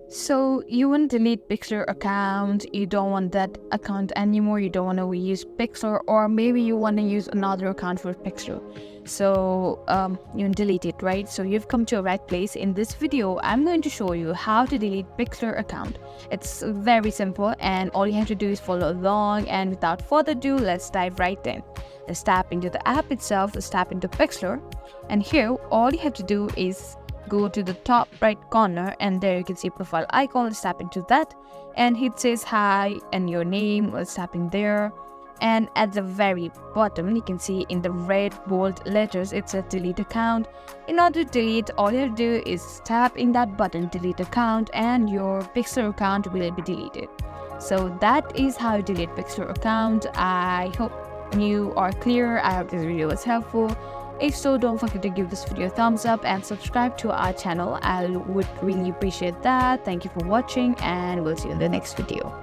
So you want to delete Pixlr account, you don't want that account anymore, you don't want to use Pixlr, or maybe you want to use another account for Pixlr. So you can delete it, right? So you've come to a right place. In this video, I'm going to show you how to delete Pixlr account. It's very simple and all you have to do is follow along, and without further ado, let's dive right in. Let's tap into the app itself, let's tap into Pixlr, and here all you have to do is go to the top right corner and there you can see profile icon. Let's tap into that and it says hi and your name. Let's tap in there, and at the very bottom you can see in the red bold letters it says delete account. In order to delete, all you have to do is tap in that button, delete account, and your Pixlr account will be deleted. So that is how you delete Pixlr account. I hope you are clear. I hope this video was helpful. If so, don't forget to give this video a thumbs up and subscribe to our channel. I would really appreciate that. Thank you for watching and we'll see you in the next video.